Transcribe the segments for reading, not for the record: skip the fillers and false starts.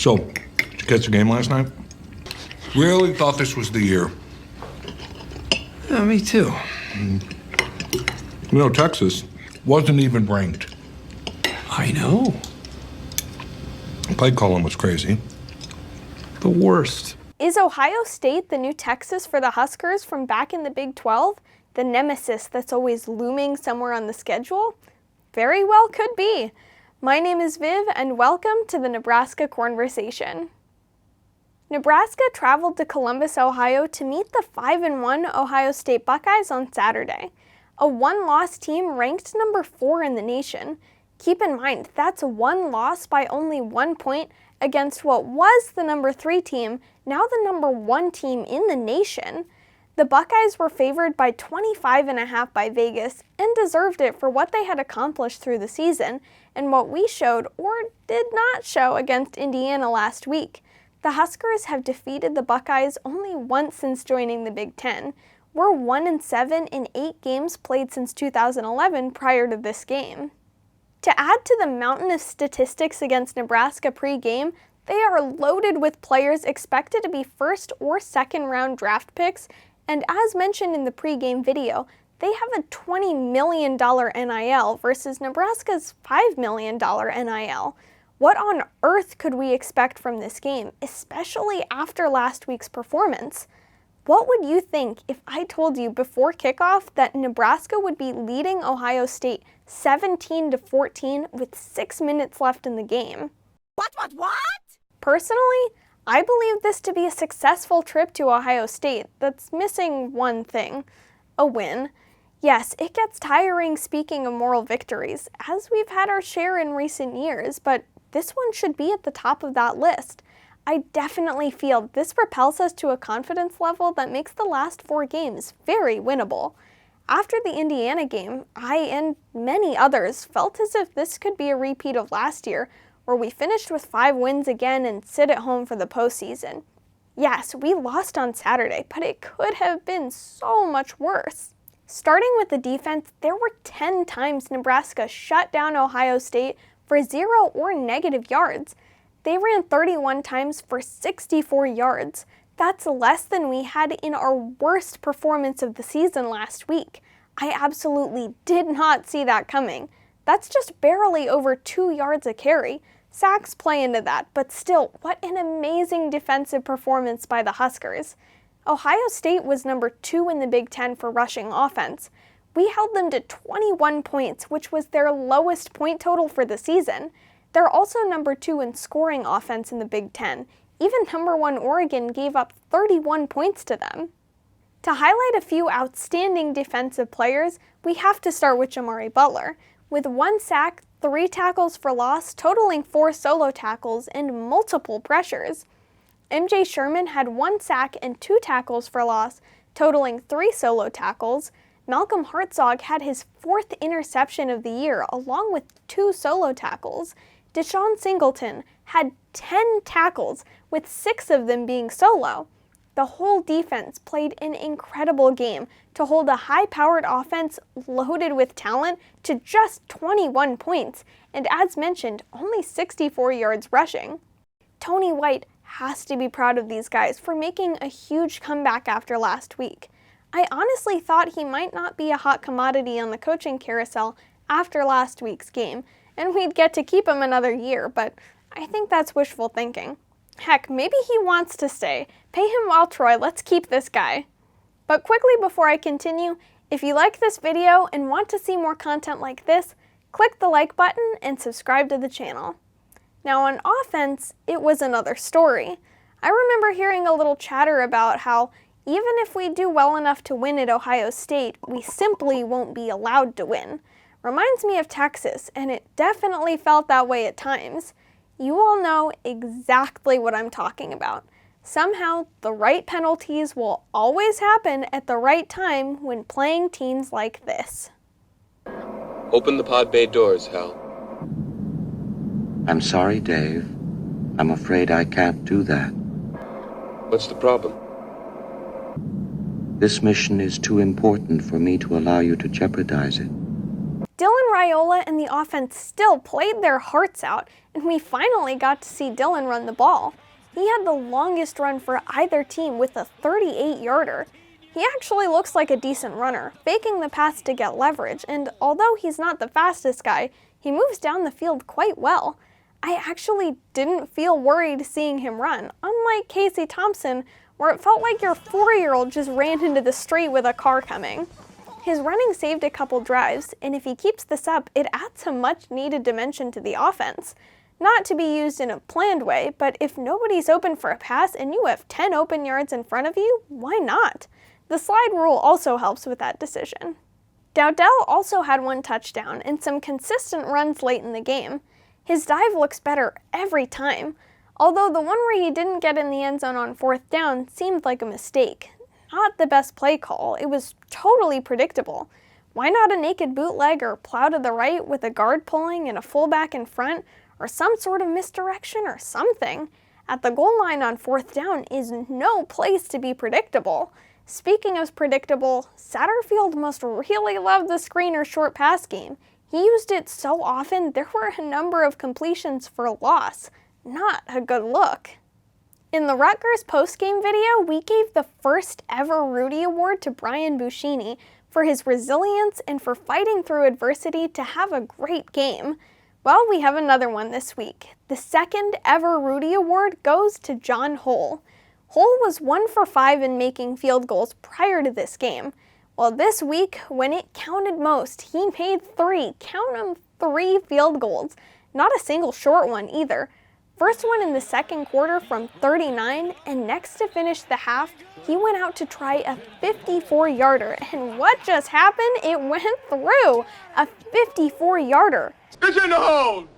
So, did you catch the game last night? Really thought this was the year. Yeah, me too. You know, Texas wasn't even ranked. I know. Play calling was crazy. The worst. Is Ohio State the new Texas for the Huskers from back in the Big 12? The nemesis that's always looming somewhere on the schedule? Very well could be. My name is Viv, and welcome to the Nebraska Cornversation. Nebraska traveled to Columbus, Ohio to meet the 5-1 Ohio State Buckeyes on Saturday, a one-loss team ranked number 4 in the nation. Keep in mind, that's one loss by only 1 point against what was the number 3 team, now the number 1 team in the nation. The Buckeyes were favored by 25.5 by Vegas and deserved it for what they had accomplished through the season and what we showed or did not show against Indiana last week. The Huskers have defeated the Buckeyes only once since joining the Big Ten. We're 1-7 in 8 games played since 2011 prior to this game. To add to the mountain of statistics against Nebraska pre-game, they are loaded with players expected to be first or second round draft picks, and as mentioned in the pre-game video, they have a $20 million NIL versus Nebraska's $5 million NIL. What on earth could we expect from this game, especially after last week's performance? What would you think if I told you before kickoff that Nebraska would be leading Ohio State 17-14 with 6 minutes left in the game? What? Personally, I believe this to be a successful trip to Ohio State that's missing one thing: a win. Yes, it gets tiring speaking of moral victories, as we've had our share in recent years, but this one should be at the top of that list. I definitely feel this propels us to a confidence level that makes the last 4 games very winnable. After the Indiana game, I and many others felt as if this could be a repeat of last year, where we finished with 5 wins again and sit at home for the postseason. Yes, we lost on Saturday, but it could have been so much worse. Starting with the defense, there were 10 times Nebraska shut down Ohio State for 0 or negative yards. They ran 31 times for 64 yards. That's less than we had in our worst performance of the season last week. I absolutely did not see that coming. That's just barely over 2 yards a carry. Sacks play into that, but still, what an amazing defensive performance by the Huskers. Ohio State was number 2 in the Big Ten for rushing offense. We held them to 21 points, which was their lowest point total for the season. They're also number 2 in scoring offense in the Big Ten. Even number 1 Oregon gave up 31 points to them. To highlight a few outstanding defensive players, we have to start with Jamari Butler. With 1 sack, 3 tackles for loss, totaling 4 solo tackles, and multiple pressures. MJ Sherman had 1 sack and 2 tackles for loss, totaling 3 solo tackles. Malcolm Hartzog had his 4th interception of the year, along with 2 solo tackles. Deshaun Singleton had 10 tackles, with 6 of them being solo. The whole defense played an incredible game to hold a high-powered offense loaded with talent to just 21 points, and as mentioned, only 64 yards rushing. Tony White has to be proud of these guys for making a huge comeback after last week. I honestly thought he might not be a hot commodity on the coaching carousel after last week's game, and we'd get to keep him another year, but I think that's wishful thinking. Heck, maybe he wants to stay. Pay him well, Troy. Let's keep this guy. But quickly before I continue, if you like this video and want to see more content like this, click the like button and subscribe to the channel. Now on offense, it was another story. I remember hearing a little chatter about how even if we do well enough to win at Ohio State, we simply won't be allowed to win. Reminds me of Texas, and it definitely felt that way at times. You all know exactly what I'm talking about. Somehow, the right penalties will always happen at the right time when playing teams like this. Open the pod bay doors, Hal. I'm sorry, Dave. I'm afraid I can't do that. What's the problem? This mission is too important for me to allow you to jeopardize it. Dylan Raiola and the offense still played their hearts out, and we finally got to see Dylan run the ball. He had the longest run for either team with a 38-yarder. He actually looks like a decent runner, faking the pass to get leverage, and although he's not the fastest guy, he moves down the field quite well. I actually didn't feel worried seeing him run, unlike Casey Thompson, where it felt like your 4-year-old just ran into the street with a car coming. His running saved a couple drives, and if he keeps this up, it adds a much-needed dimension to the offense. Not to be used in a planned way, but if nobody's open for a pass and you have 10 open yards in front of you, why not? The slide rule also helps with that decision. Dowdell also had one touchdown and some consistent runs late in the game. His dive looks better every time, although the one where he didn't get in the end zone on 4th down seemed like a mistake. Not the best play call, it was totally predictable. Why not a naked bootleg or plow to the right with a guard pulling and a fullback in front, or some sort of misdirection or something? At the goal line on 4th down is no place to be predictable. Speaking of predictable, Satterfield must really love the screen or short pass game. He used it so often there were a number of completions for loss. Not a good look. In the Rutgers postgame video, we gave the first ever Rudy Award to Brian Buschini for his resilience and for fighting through adversity to have a great game. Well, we have another one this week. The second ever Rudy Award goes to John Hull. Hull was 1 for 5 in making field goals prior to this game. Well, this week, when it counted most, he made 3, count them, 3 field goals. Not a single short one either. First one in the second quarter from 39, and next to finish the half, he went out to try a 54-yarder, and what just happened? It went through! A 54-yarder. It's in the hole!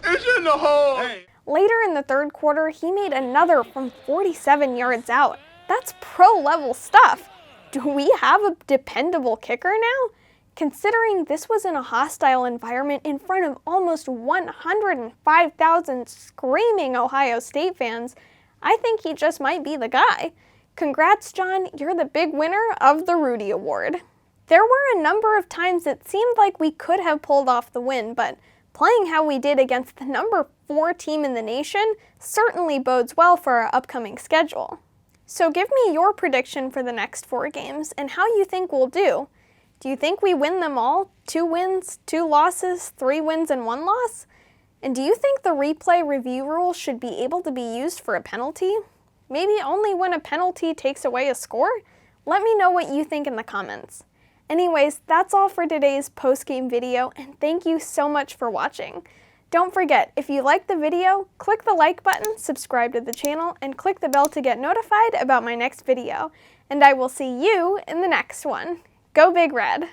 It's in the hole! Hey. Later in the third quarter, he made another from 47 yards out. That's pro-level stuff. Do we have a dependable kicker now? Considering this was in a hostile environment in front of almost 105,000 screaming Ohio State fans, I think he just might be the guy. Congrats, John, you're the big winner of the Rudy Award. There were a number of times it seemed like we could have pulled off the win, but playing how we did against the number 4 team in the nation certainly bodes well for our upcoming schedule. So give me your prediction for the next 4 games and how you think we'll do. Do you think we win them all? 2 wins, 2 losses, 3 wins, and 1 loss? And do you think the replay review rule should be able to be used for a penalty? Maybe only when a penalty takes away a score? Let me know what you think in the comments. Anyways, that's all for today's post-game video, and thank you so much for watching. Don't forget, if you liked the video, click the like button, subscribe to the channel, and click the bell to get notified about my next video. And I will see you in the next one. Go Big Red!